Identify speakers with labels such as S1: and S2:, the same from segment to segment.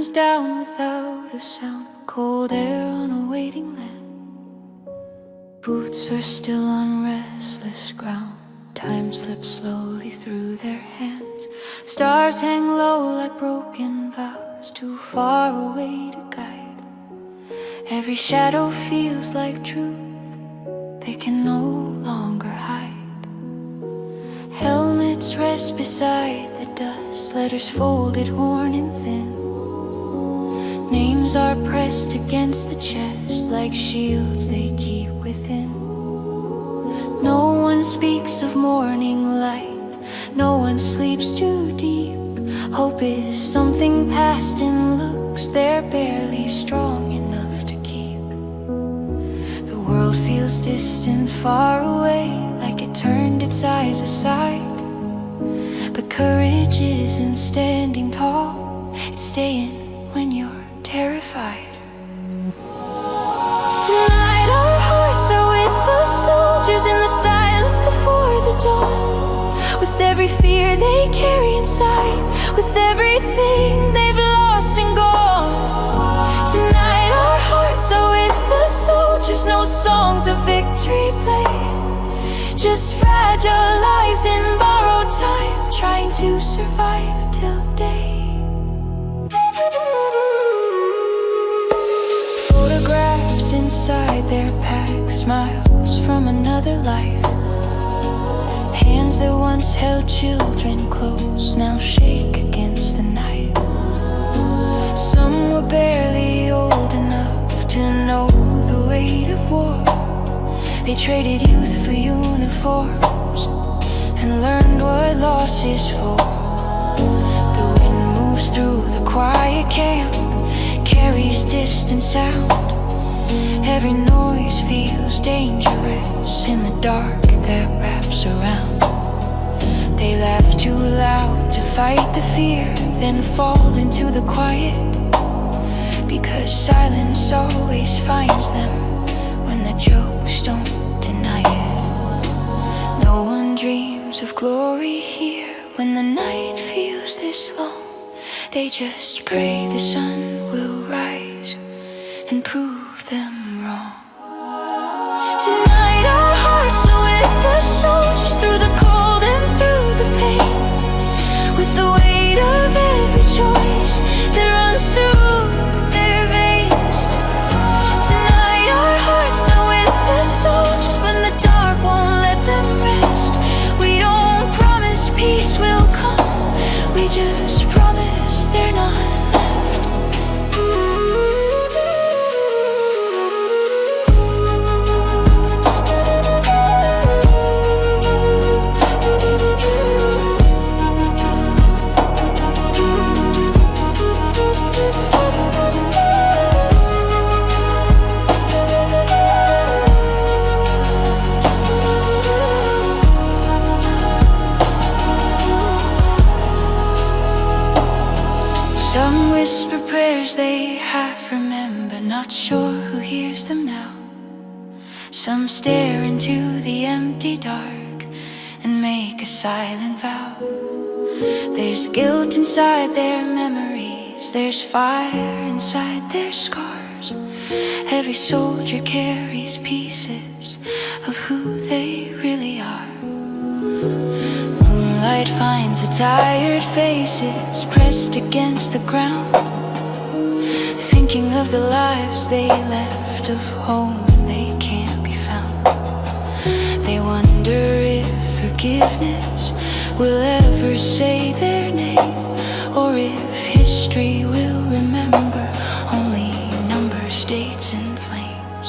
S1: comes down without a sound, cold air on a waiting land. Boots are still on restless ground, time slips slowly through their hands. Stars hang low like broken vows, too far away to guide. Every shadow feels like truth they can no longer hide. Helmets rest beside the dust, letters folded, worn and thin. Names are pressed against the chest like shields they keep within. No one speaks of morning light, no one sleeps too deep. Hope is something past in looks they're barely strong enough to keep. The world feels distant, far away, like it turned its eyes aside. But courage isn't standing tall, it's staying when you're terrified. Tonight our hearts are with the soldiers in the silence before the dawn. With every fear they carry inside, with everything they've lost and gone. Tonight our hearts are with the soldiers, no songs of victory play, just fragile lives in borrowed time, trying to survive till day. Photographs inside their pack, smiles from another life. Hands that once held children close now shake against the night. Some were barely old enough to know the weight of war. They traded youth for uniforms and learned what loss is for. The wind moves through the quiet camp, carries distant sound. Every noise feels dangerous in the dark that wraps around. They laugh too loud to fight the fear, then fall into the quiet, because silence always finds them when the jokes don't deny it. No one dreams of glory here when the night feels this long. They just pray the sun will rise and prove them wrong. Tonight our hearts are with the soldiers, through the cold and through the pain, with the weight of every choice that runs through their veins. Tonight our hearts are with the soldiers when the dark won't let them rest. We don't promise peace will come, we just promise they're not left. Some whisper prayers they half remember, not sure who hears them now. Some stare into the empty dark and make a silent vow. There's guilt inside their memories, there's fire inside their scars. Every soldier carries pieces of who they really are. Moonlight finds the tired faces pressed against the ground, thinking of the lives they left, of home they can't be found. They wonder if forgiveness will ever say their name, or if history will remember only numbers, dates and flames.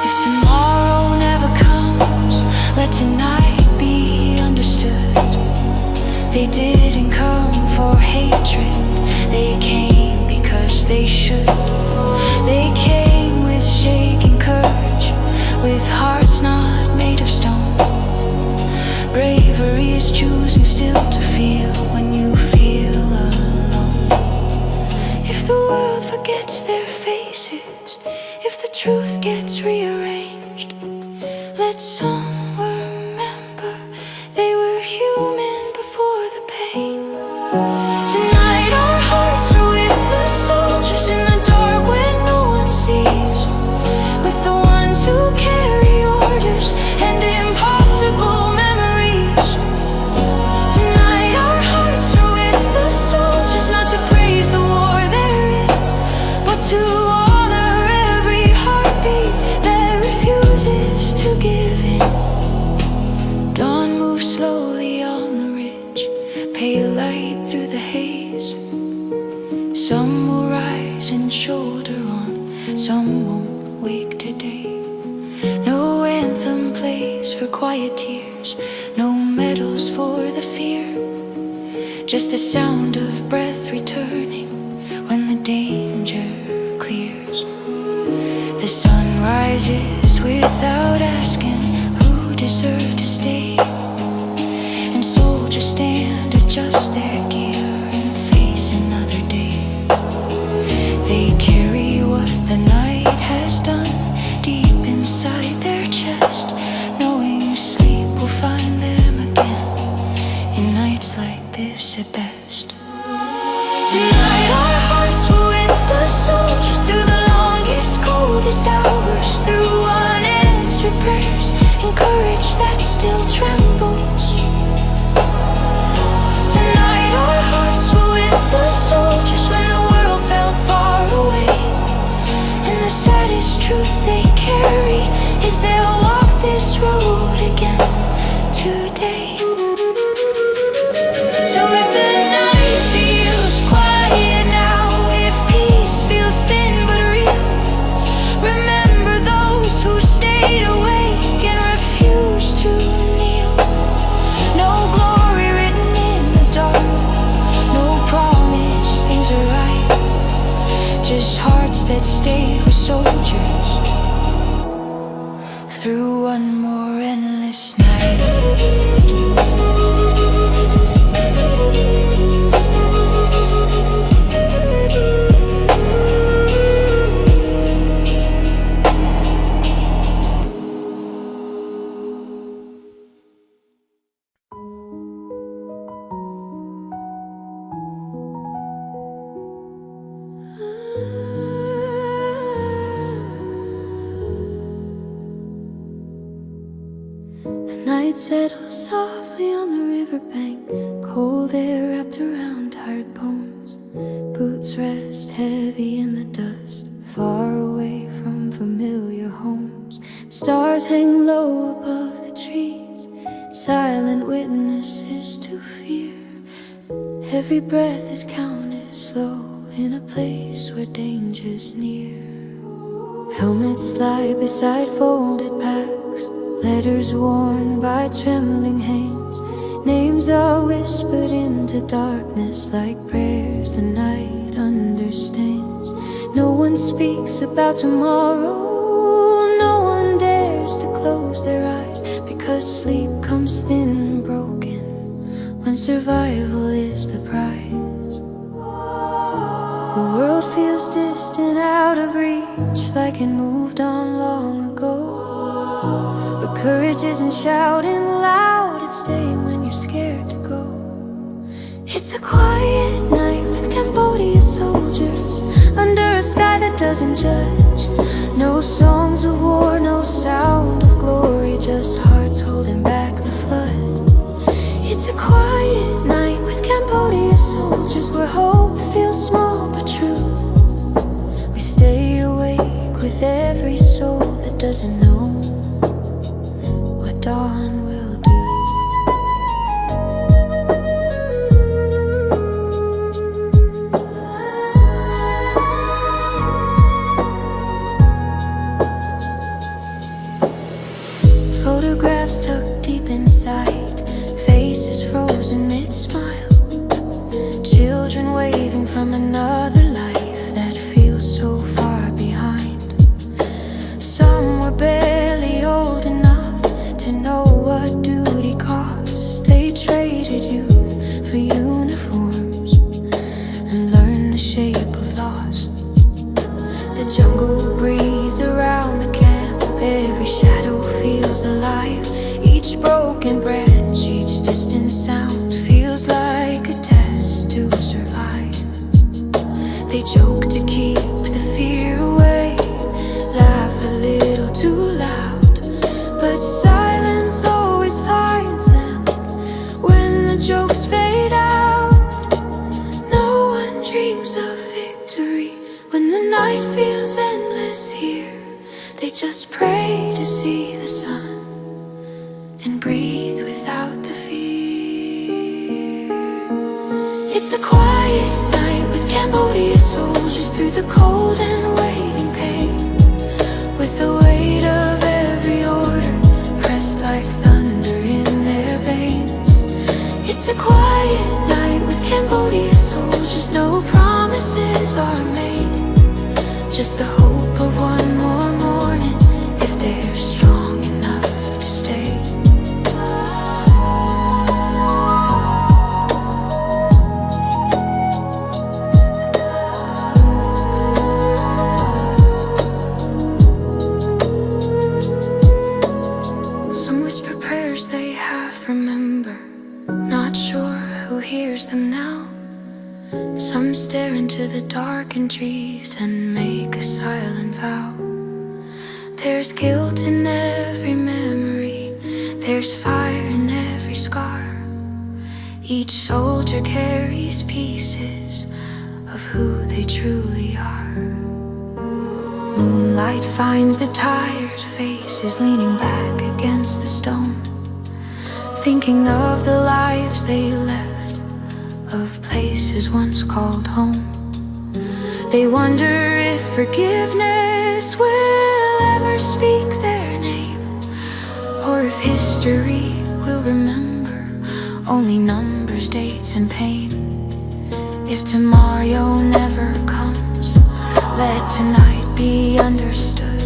S1: If tomorrow never comes, let tonight be understood. They didn't come for hatred, they came because they should. They came with shaking courage, with hearts not made of stone. Bravery is choosing still to feel when you feel alone. If the world forgets their faces, if the truth gets rearranged, let some remember they were human before the pain. Tonight our hearts are with the soul. to honor every heartbeat that refuses to give in. Dawn moves slowly on the ridge, pale light through the haze. Some will rise and shoulder on, some won't wake today. No anthem plays for quiet tears, no medals for the fear, just the sound of breath returning when the danger clears. The sun rises without asking who deserved to stay, and soldiers stand, adjust their gear, and face another day. They carry what the night has done deep inside their chest, knowing sleep will find them again in nights like this at best. Tonight our hearts were with the soldiers through the longest, coldest hours, through unanswered prayers and courage that still trembles. Tonight our hearts were with the soldiers when the world felt far away, and the saddest truth they carry is they'll walk this road again today. So if the night feels quiet now, if peace feels thin but real, remember those who stayed awake and refused to kneel. No glory written in the dark, no promise things are right, just hearts that stayed with soldiers through one more endless night. Night settles softly on the riverbank, cold air wrapped around tired bones. Boots rest heavy in the dust, far away from familiar homes. Stars hang low above the trees, silent witnesses to fear. Every breath is counted slow in a place where danger's near. Helmets lie beside folded packs, letters worn by trembling hands. Names are whispered into darkness like prayers the night understands. No one speaks about tomorrow, no one dares to close their eyes, because sleep comes thin and broken when survival is the prize. The world feels distant, out of reach, like it moved on long ago. But courage isn't shouting loud, it's staying when you're scared to go. It's a quiet night with Cambodia soldiers under a sky that doesn't judge. No songs of war, no sound of glory, just hearts holding back the flood. It's a quiet night with Cambodia soldiers where hope feels small but true. We stay awake with every soul that doesn't know what dawn will do. Photographs tucked deep inside, faces frozen mid-smile. Children waving from another life that feels so far behind. Some were barely old enough to know what duty costs. They traded youth for uniforms and learned the shape of loss. The jungle breeze around the camp, every shadow feels alive. Each broken branch, each distant sound feels like a test to survive. They joke to keep the fear away, laugh a little too loud, but silence always finds them when the jokes fade out. No one dreams of victory when the night night feels endless here, they just pray to see the sun and breathe without the fear. It's a quiet night with Cambodia soldiers through the cold and waiting pain, with the weight of every order pressed like thunder in their veins. It's a quiet night with Cambodia soldiers, no promises are made, just the hope of one more morning if they're strong enough to stay. Some whisper prayers they half remember, not sure who hears them now. Some stare into the darkened trees and make a silent vow. There's guilt in every memory, there's fire in every scar. Each soldier carries pieces of who they truly are. Moonlight finds the tired faces leaning back against the stone, thinking of the lives they left, of places once called home. They wonder if forgiveness will ever speak their name, or if history will remember only numbers, dates, and pain. If tomorrow never comes, let tonight be understood.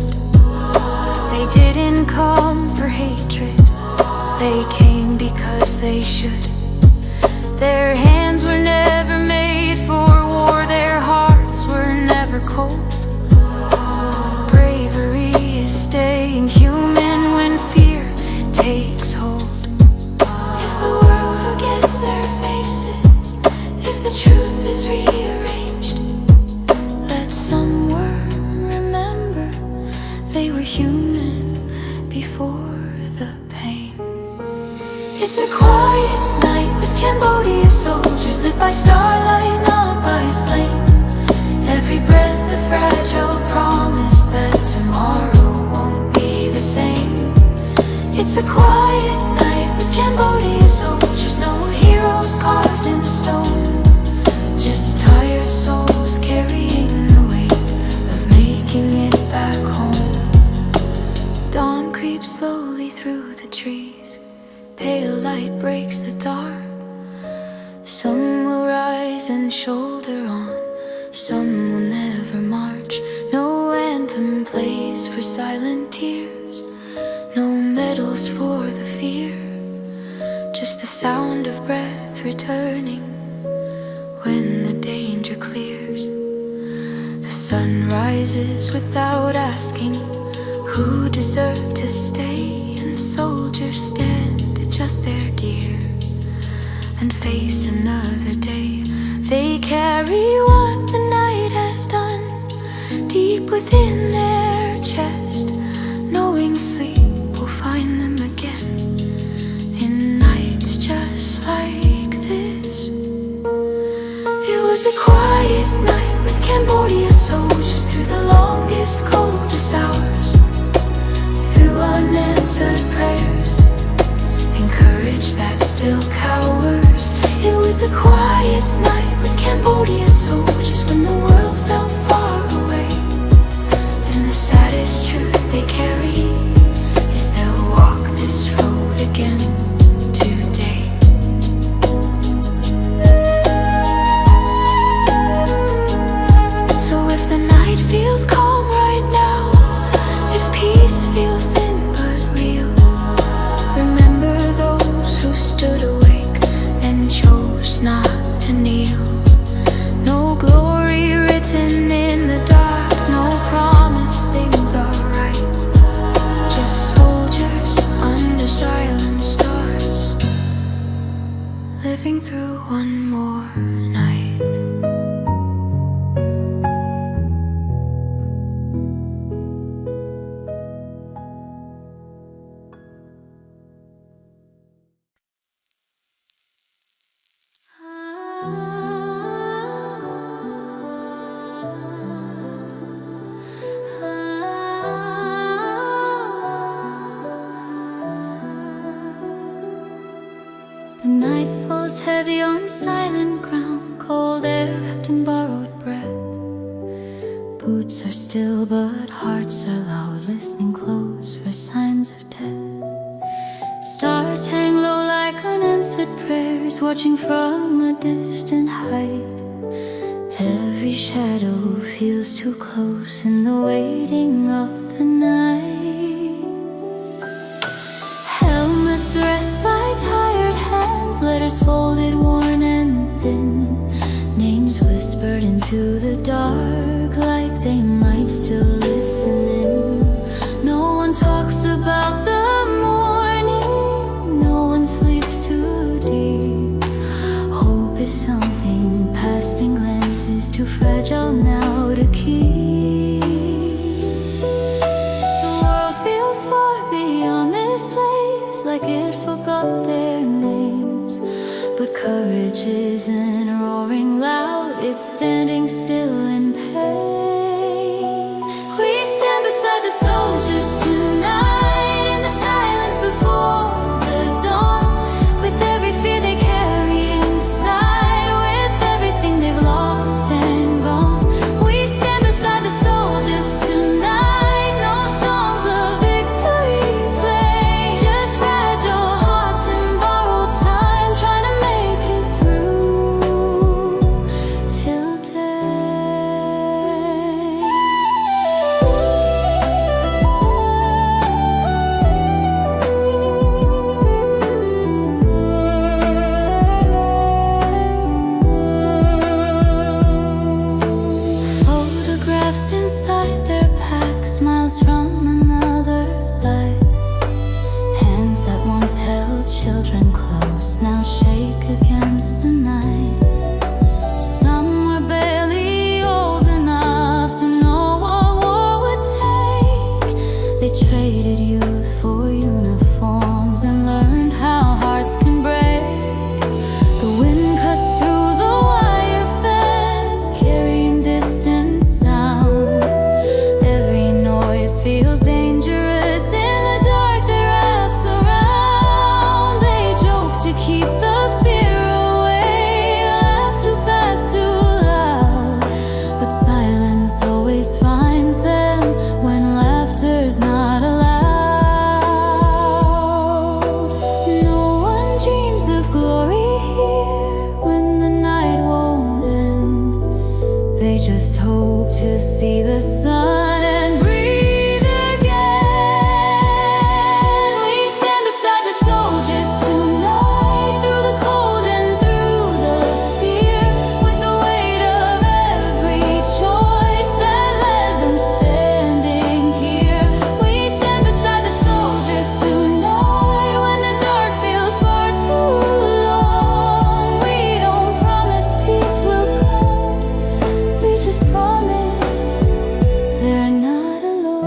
S1: They didn't come for hatred, they came because they should. Their hands were never made for war, their hearts were never cold. Bravery is staying human when fear takes hold. If the world forgets their faces, if the truth is rearranged, let someone remember they were human before the pain. It's a quiet night with Cambodia soldiers, lit by starlight, not by flame. Every breath a fragile promise that tomorrow won't be the same. It's a quiet night with Cambodia soldiers, no heroes carved in stone, just tired souls carrying the weight of making it back home. Dawn creeps slowly through the trees, pale light breaks the dark. Some will rise and shoulder on, some will never march. No anthem plays for silent tears, no medals for the fear, just the sound of breath returning when the danger clears. The sun rises without asking who deserved to stay, and soldiers stand, adjust their gear, and face another day. They carry what the night has done deep within their chest, knowing sleep will find them again in nights just like this. It was a quiet night with Cambodia soldiers through the longest, coldest hours, through unanswered prayers and courage that still cowers. It was a quiet night with Cambodia soldiers when the world felt far away, and the saddest truth they carry is they'll walk this road again today. So if the night feels calm right now, if peace feels thin but real, remember those who stood awake and chose not to kneel. No glory falls heavy on silent ground, cold air wrapped in borrowed breath. Boots are still but hearts are loud, listening close for signs of death. Stars hang low like unanswered prayers, watching from a distant height. Every shadow feels too close in the waiting of the night. Helmets rest by tired hands, letters folded, worn and thin. Names whispered into the dark like they might still listen in. No one talks about the morning, no one sleeps too deep. Hope is something past in glances, too fragile now to keep. The world feels far beyond this place, like it forgot their names. But courage isn't roaring loud, it's standing still in pain. We stand beside the soldiers tonight, in the silence before the dawn. With every fear they carry inside, with everything they've lost and gone. We stand beside the soldiers tonight, no songs of victory play, just fragile hearts and borrowed time, trying to make it through till day. Photographs inside their packs, smiles from another life. Hands that once held children close now shake against the night. Some were barely old enough to know what war would take. They traded youth for uniforms and learned how hearts can break. The wind cuts through the wire fence, carrying distant sound. Every noise feels dangerous in the dark that wraps around. They joke to keep the fear away, laugh too fast, too loud. But silence always finds them when laughter's not allowed. No one dreams of glory here when the night won't end. They just hope to see the sun and breathe again. We stand beside the soldiers tonight, through the cold and through the fear, with the weight of every choice that led them standing here. We stand beside the soldiers tonight, when the dark feels far too long. We don't promise peace will come, we just promise they're not alone.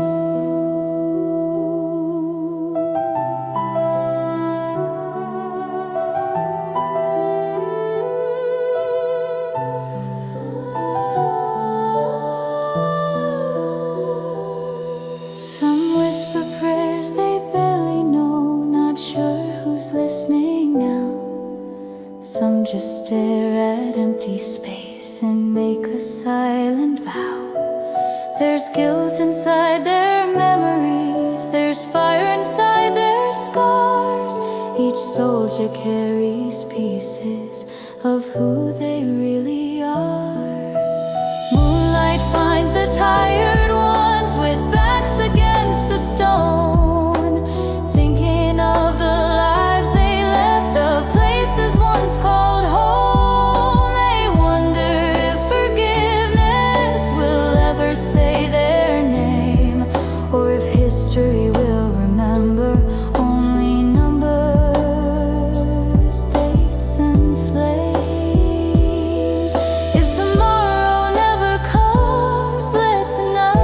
S1: Some whisper prayers they barely know, not sure who's listening now. Some just stare at empty space and make a silent vow. There's guilt inside their memories, there's fire inside their scars. Each soldier carries pieces of who they really are. Moonlight finds the tired ones with backs against the stone, thinking of the lives they left, of places once called home. They wonder if forgiveness will ever say their name, or if history will remember only numbers, dates and flames. If tomorrow never comes, let tonight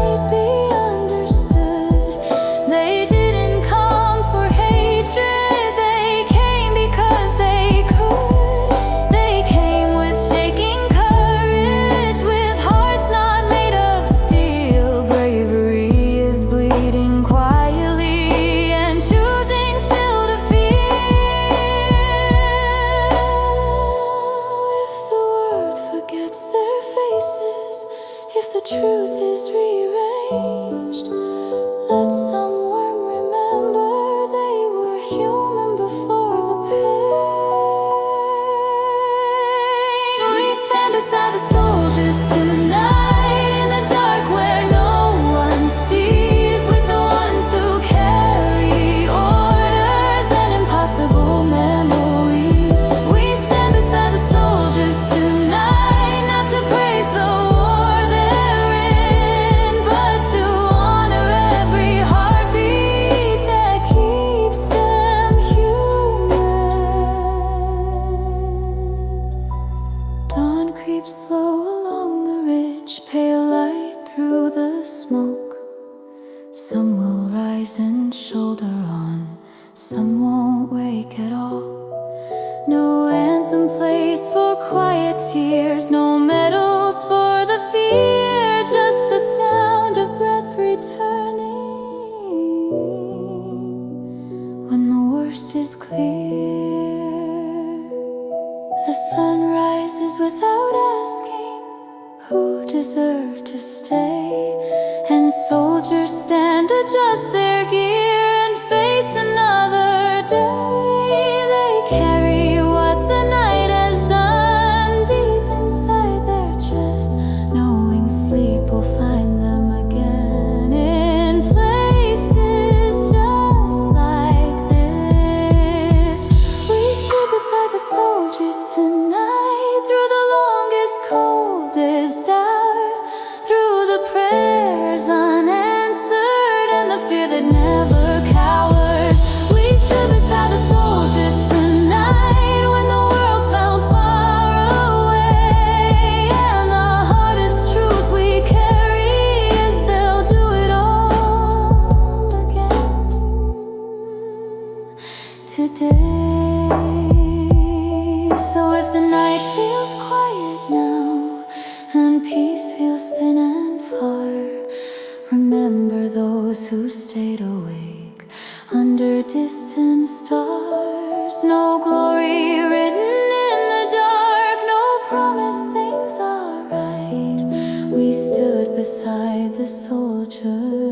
S1: Let someone remember they were human before the pain. We stand beside the soldiers tonight in the dark where no one sees, with the ones who carry orders and impossible memories. We stand beside the soldiers tonight, not to praise the war they're in, but to honor every heartbeat that keeps them human. Dawn creeps slow along the ridge, pale light through the smoke. Some will rise and shoulder on, some won't wake at all. No anthem plays for quiet tears, no medals for the fear, just the sound of breath returning when the worst is clear. The sun rises without asking who deserved to stay, and soldiers stand, adjust their gear, and face another day. They carry what the night has done deep inside their chest, knowing sleep will find them again in places just like this. We stood beside the soldiers tonight, through the longest, coldest hours, through the prayers unanswered and the fear that never cowers. We stood beside the soldiers tonight when the world felt far away, and the hardest truth we carry is they'll do it all again today. So if the night feels quiet now and peace feels thin and far, remember those who stayed awake under distant stars. No glory written in the dark, no promise things are right. We stood beside the soldiers.